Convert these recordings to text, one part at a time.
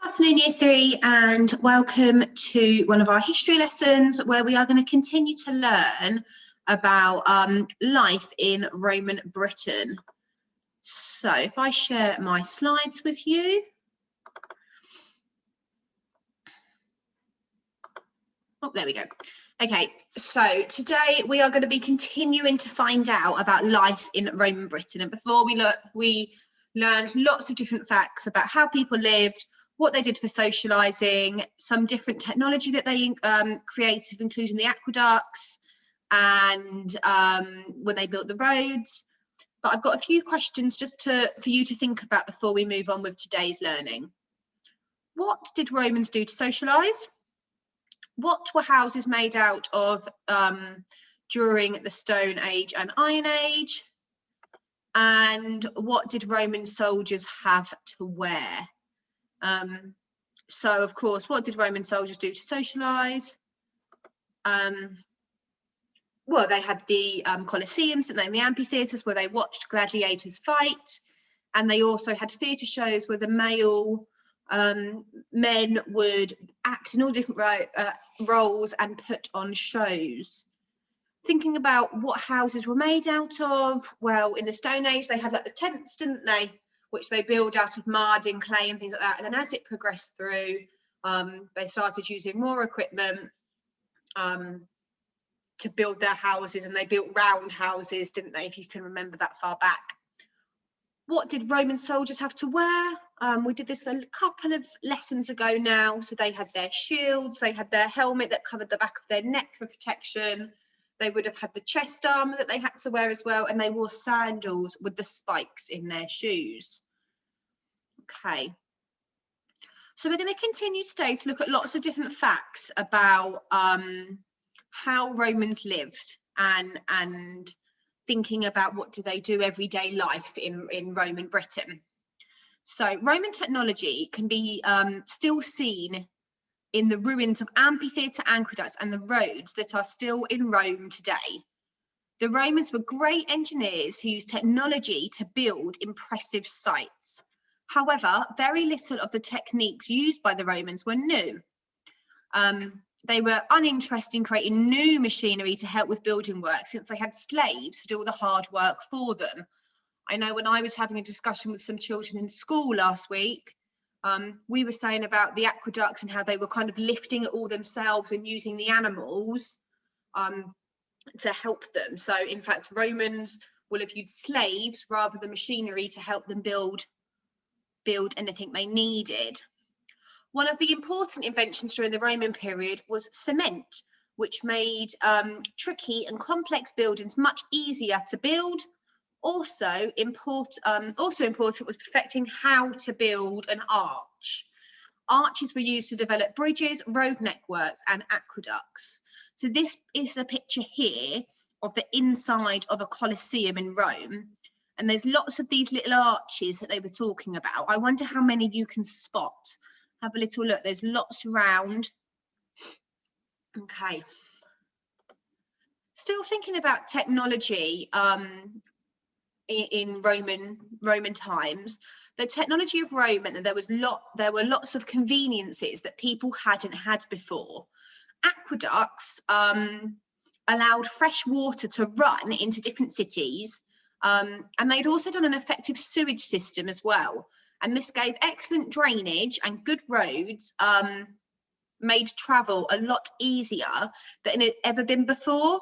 Good afternoon, Year 3, and welcome to one of our history lessons where we are going to continue to learn about life in Roman Britain. So if I share my slides with you. Oh, there we go. Okay, so today we are going to be continuing to find out about life in Roman Britain. And before we learned lots of different facts about how people lived, what they did for socialising, some different technology that they created, including the aqueducts and when they built the roads. But I've got a few questions just for you to think about before we move on with today's learning. What did Romans do to socialise? What were houses made out of during the Stone Age and Iron Age? And what did Roman soldiers have to wear? So, of course, what did Roman soldiers do to socialise? Well, they had the Colosseums, didn't they, and the amphitheatres where they watched gladiators fight. And they also had theatre shows where the male men would act in all different roles and put on shows. Thinking about what houses were made out of, well, in the Stone Age, they had like the tents, didn't they? Which they built out of mud and clay and things like that. And then as it progressed through, they started using more equipment to build their houses, and they built round houses, didn't they, if you can remember that far back. What did Roman soldiers have to wear? We did this a couple of lessons ago now. So they had their shields, they had their helmet that covered the back of their neck for protection. They would have had the chest armour that they had to wear as well, and they wore sandals with the spikes in their shoes. Okay. So we're going to continue today to look at lots of different facts about how Romans lived and thinking about what do they do everyday life in Roman Britain. So Roman technology can be still seen in the ruins of amphitheatre, aqueducts and the roads that are still in Rome today. The Romans were great engineers who used technology to build impressive sites. However, very little of the techniques used by the Romans were new. They were uninterested in creating new machinery to help with building work, since they had slaves to do all the hard work for them. I know when I was having a discussion with some children in school last week, we were saying about the aqueducts and how they were kind of lifting it all themselves and using the animals to help them. So in fact, Romans will have used slaves rather than machinery to help them build anything they needed. One of the important inventions during the Roman period was cement, which made tricky and complex buildings much easier to build. Also important was perfecting how to build an arch. Arches were used to develop bridges, road networks and aqueducts. So this is a picture here of the inside of a Colosseum in Rome. And there's lots of these little arches that they were talking about. I wonder how many you can spot. Have a little look, there's lots around. Okay. Still thinking about technology in Roman times. The technology of Rome meant that there were lots of conveniences that people hadn't had before. Aqueducts allowed fresh water to run into different cities, and they'd also done an effective sewage system as well. And this gave excellent drainage, and good roads made travel a lot easier than it had ever been before.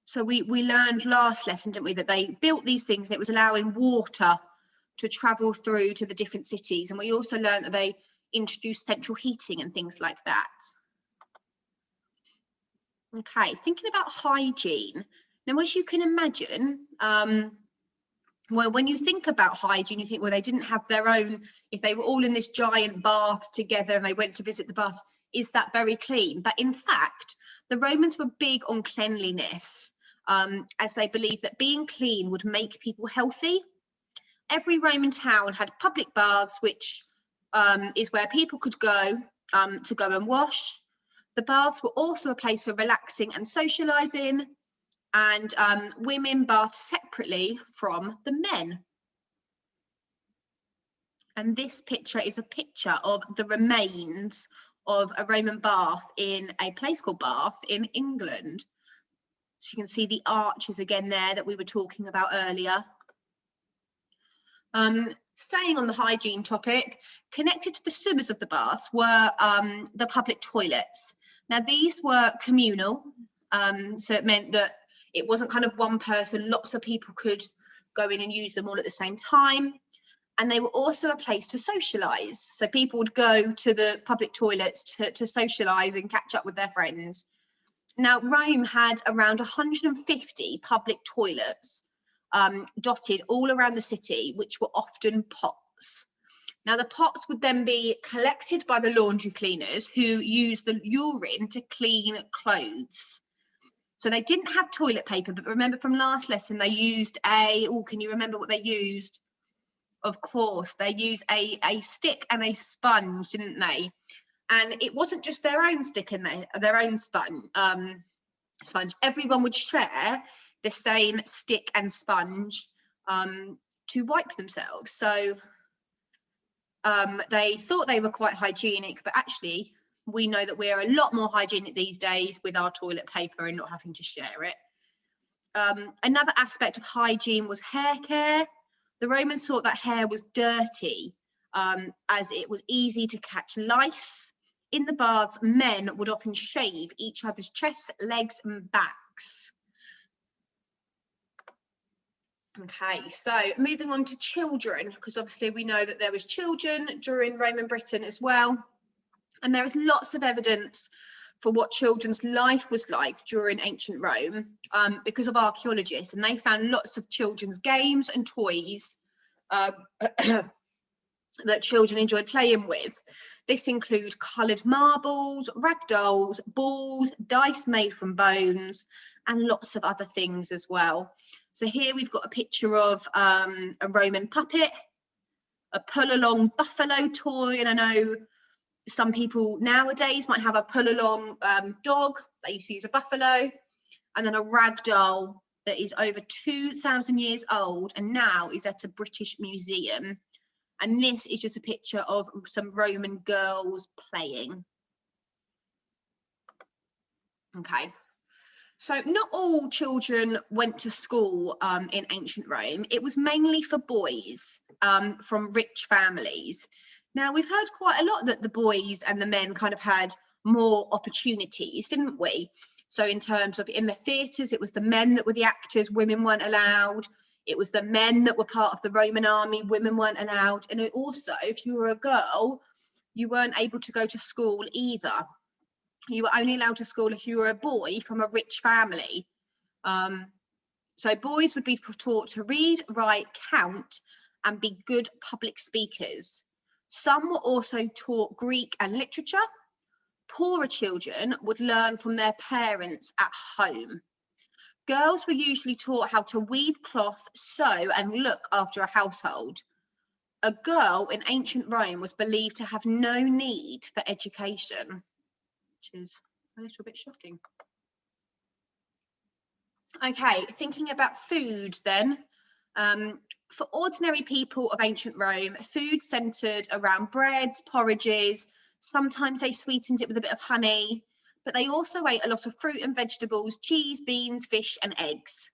So we learned last lesson, didn't we, that they built these things and it was allowing water to travel through to the different cities. And we also learned that they introduced central heating and things like that. Okay, thinking about hygiene. Now, as you can imagine, well, when you think about hygiene, you think, well, they didn't have their own, if they were all in this giant bath together and they went to visit the bath, is that very clean? But in fact, the Romans were big on cleanliness, as they believed that being clean would make people healthy. Every Roman town had public baths, which is where people could go to go and wash. The baths were also a place for relaxing and socialising, and women bathed separately from the men. And this picture is a picture of the remains of a Roman bath in a place called Bath in England. So you can see the arches again there that we were talking about earlier. Staying on the hygiene topic, connected to the sewers of the baths were the public toilets. Now these were communal, so it meant that it wasn't kind of one person, lots of people could go in and use them all at the same time. And they were also a place to socialise. So people would go to the public toilets to socialise and catch up with their friends. Now, Rome had around 150 public toilets dotted all around the city, which were often pots. Now, the pots would then be collected by the laundry cleaners who used the urine to clean clothes. So they didn't have toilet paper, but remember from last lesson, they used can you remember what they used? Of course, they used a stick and a sponge, didn't they? And it wasn't just their own stick and their own sponge. Everyone would share the same stick and sponge to wipe themselves. So they thought they were quite hygienic, but actually we know that we're a lot more hygienic these days with our toilet paper and not having to share it. Another aspect of hygiene was hair care. The Romans thought that hair was dirty as it was easy to catch lice. In the baths, men would often shave each other's chests, legs and backs. Okay, so moving on to children, because obviously we know that there was children during Roman Britain as well. And there is lots of evidence for what children's life was like during ancient Rome because of archaeologists, and they found lots of children's games and toys that children enjoyed playing with. This includes coloured marbles, rag dolls, balls, dice made from bones, and lots of other things as well. So here we've got a picture of a Roman puppet, a pull-along buffalo toy, and I know some people nowadays might have a pull-along dog. They used to use a buffalo, and then a rag doll that is over 2,000 years old and now is at a British museum. And this is just a picture of some Roman girls playing. Okay, so not all children went to school in ancient Rome. It was mainly for boys from rich families. Now, we've heard quite a lot that the boys and the men kind of had more opportunities, didn't we? So in terms of in the theatres, it was the men that were the actors, women weren't allowed. It was the men that were part of the Roman army, women weren't allowed. And also, if you were a girl, you weren't able to go to school either. You were only allowed to school if you were a boy from a rich family. So boys would be taught to read, write, count, and be good public speakers. Some were also taught Greek and literature. Poorer children would learn from their parents at home. Girls were usually taught how to weave cloth, sew, and look after a household. A girl in ancient Rome was believed to have no need for education, which is a little bit shocking. Okay, thinking about food then. For ordinary people of ancient Rome, food centred around breads, porridges. Sometimes they sweetened it with a bit of honey, but they also ate a lot of fruit and vegetables, cheese, beans, fish and eggs.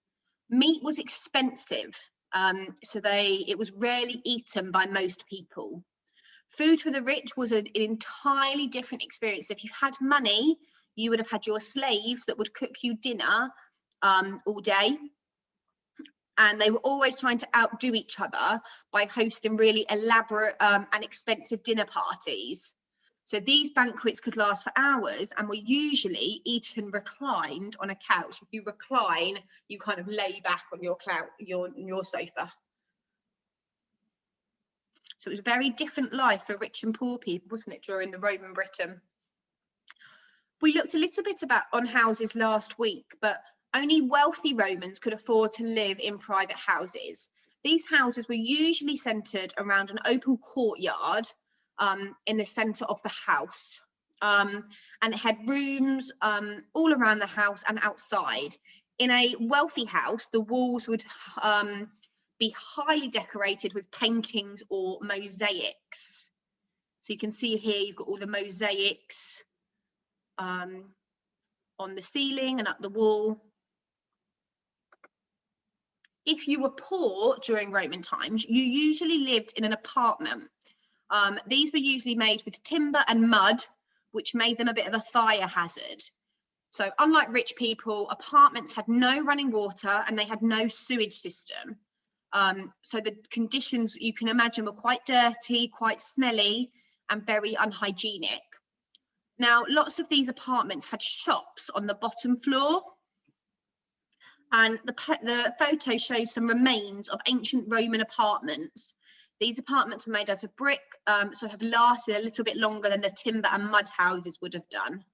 Meat was expensive, so it was rarely eaten by most people. Food for the rich was an entirely different experience. If you had money, you would have had your slaves that would cook you dinner all day. And they were always trying to outdo each other by hosting really elaborate and expensive dinner parties. So these banquets could last for hours and were usually eaten reclined on a couch. If you recline, you kind of lay back on your sofa. So it was a very different life for rich and poor people, wasn't it, during the Roman Britain? We looked a little bit on houses last week, but only wealthy Romans could afford to live in private houses. These houses were usually centred around an open courtyard in the centre of the house. And it had rooms all around the house and outside. In a wealthy house, the walls would be highly decorated with paintings or mosaics. So you can see here, you've got all the mosaics on the ceiling and up the wall. If you were poor during Roman times, you usually lived in an apartment. These were usually made with timber and mud, which made them a bit of a fire hazard. So unlike rich people, apartments had no running water and they had no sewage system. So the conditions, you can imagine, were quite dirty, quite smelly, and very unhygienic. Now, lots of these apartments had shops on the bottom floor. And the photo shows some remains of ancient Roman apartments. These apartments were made out of brick, so have lasted a little bit longer than the timber and mud houses would have done.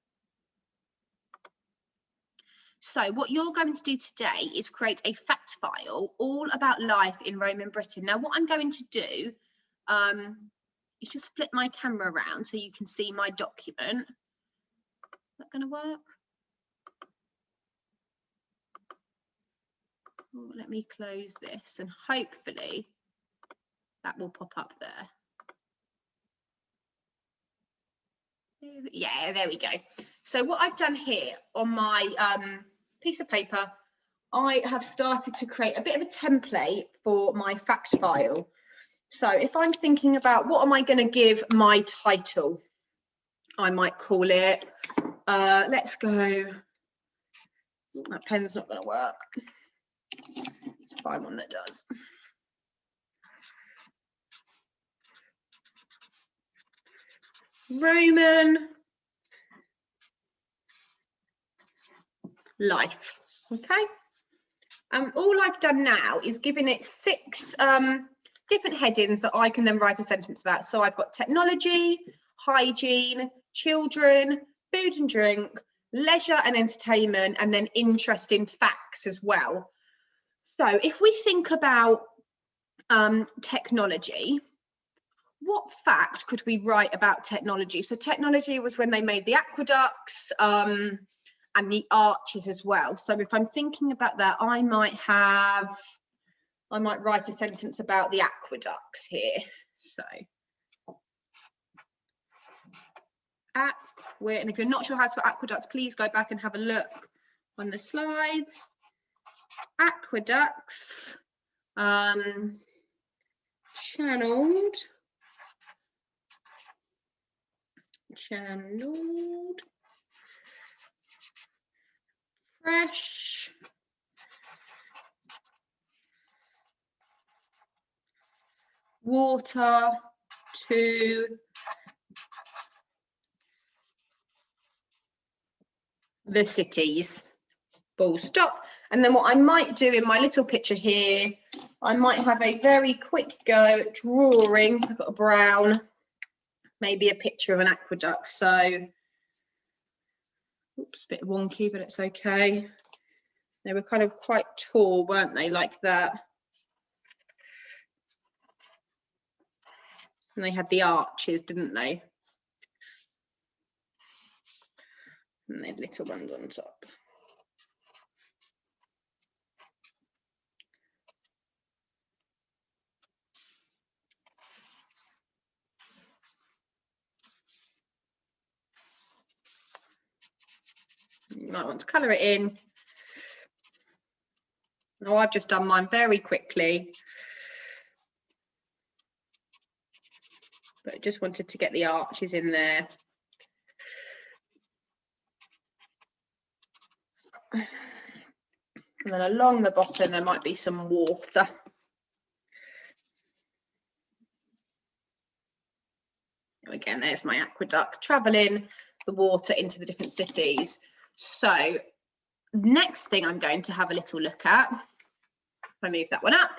So what you're going to do today is create a fact file all about life in Roman Britain. Now, what I'm going to do is just flip my camera around so you can see my document. Is that going to work? Oh, let me close this and hopefully that will pop up there. Yeah, there we go. So what I've done here on my piece of paper, I have started to create a bit of a template for my fact file. So if I'm thinking about what am I going to give my title, I might call it, let's go, that pen's not going to work. Let's find one that does. Roman life, okay? All I've done now is given it 6 different headings that I can then write a sentence about. So I've got technology, hygiene, children, food and drink, leisure and entertainment, and then interesting facts as well. So if we think about technology, what fact could we write about technology? So technology was when they made the aqueducts and the arches as well. So if I'm thinking about that, I might write a sentence about the aqueducts here. So and if you're not sure how to spell aqueducts, please go back and have a look on the slides. Aqueducts, channeled, fresh, water to the cities, full stop. And then what I might do in my little picture here, I might have a very quick go at drawing. I've got a brown, maybe a picture of an aqueduct. So, oops, a bit wonky, but it's okay. They were kind of quite tall, weren't they, like that? And they had the arches, didn't they? And they had little ones on top. You might want to colour it in. Oh, I've just done mine very quickly. But I just wanted to get the arches in there. And then along the bottom, there might be some water. Again, there's my aqueduct, travelling the water into the different cities. So next thing I'm going to have a little look at, if I move that one up.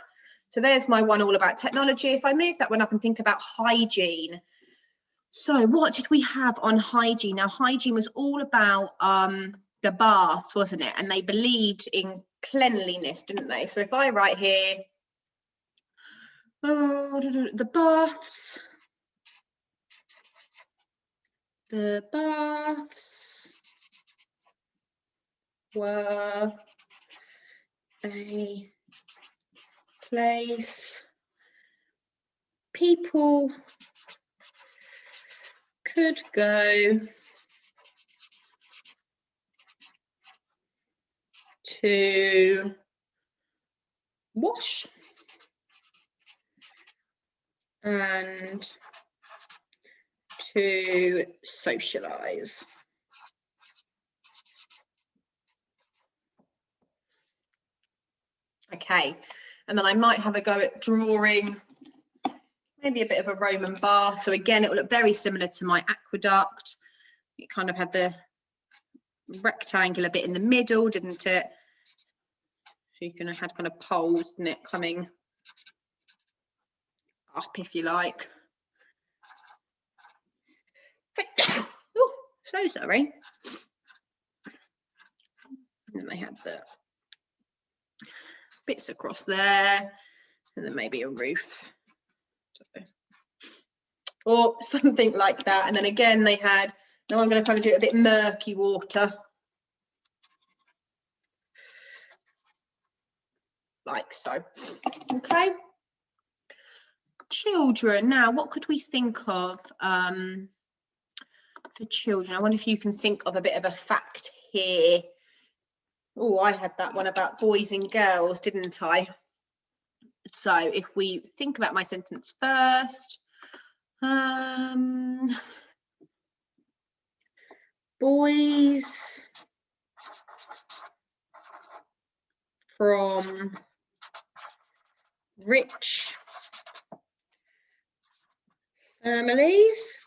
So there's my one all about technology. If I move that one up and think about hygiene. So what did we have on hygiene? Now, hygiene was all about the baths, wasn't it? And they believed in cleanliness, didn't they? So if I write here, the baths were a place people could go to wash and to socialise. Okay, and then I might have a go at drawing maybe a bit of a Roman bath. So again, it will look very similar to my aqueduct. It kind of had the rectangular bit in the middle, didn't it? So you had kind of poles, didn't it, coming up, if you like. Oh, so sorry. And then they had the bits across there, and then maybe a roof. Or something like that. And then again, they had, now I'm going to kind of do it a bit murky water. Like so. Okay. Children. Now, what could we think of for children? I wonder if you can think of a bit of a fact here. Oh, I had that one about boys and girls, didn't I? So if we think about my sentence first, boys from rich families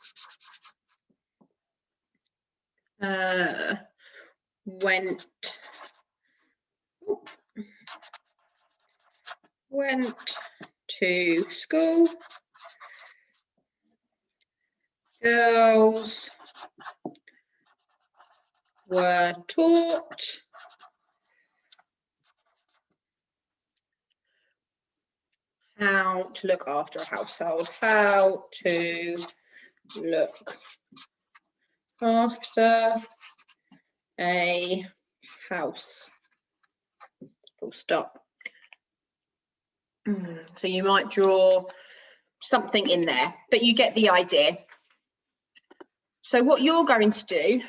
went to school. Girls were taught how to look after a household, how to look after a house. Full stop. So you might draw something in there, but you get the idea. So what you're going to do,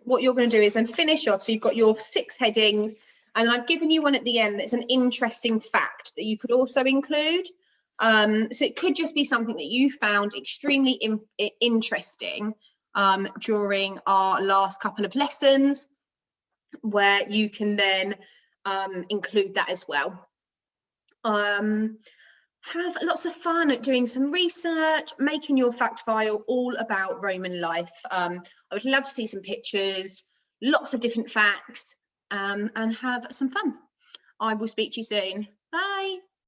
what you're going to do is then finish off. So you've got your 6 headings, and I've given you one at the end that's an interesting fact that you could also include. So it could just be something that you found extremely interesting during our last couple of lessons, where you can then include that as well. Have lots of fun at doing some research, making your fact file all about Roman life. I would love to see some pictures, lots of different facts, and have some fun. I will speak to you soon. Bye.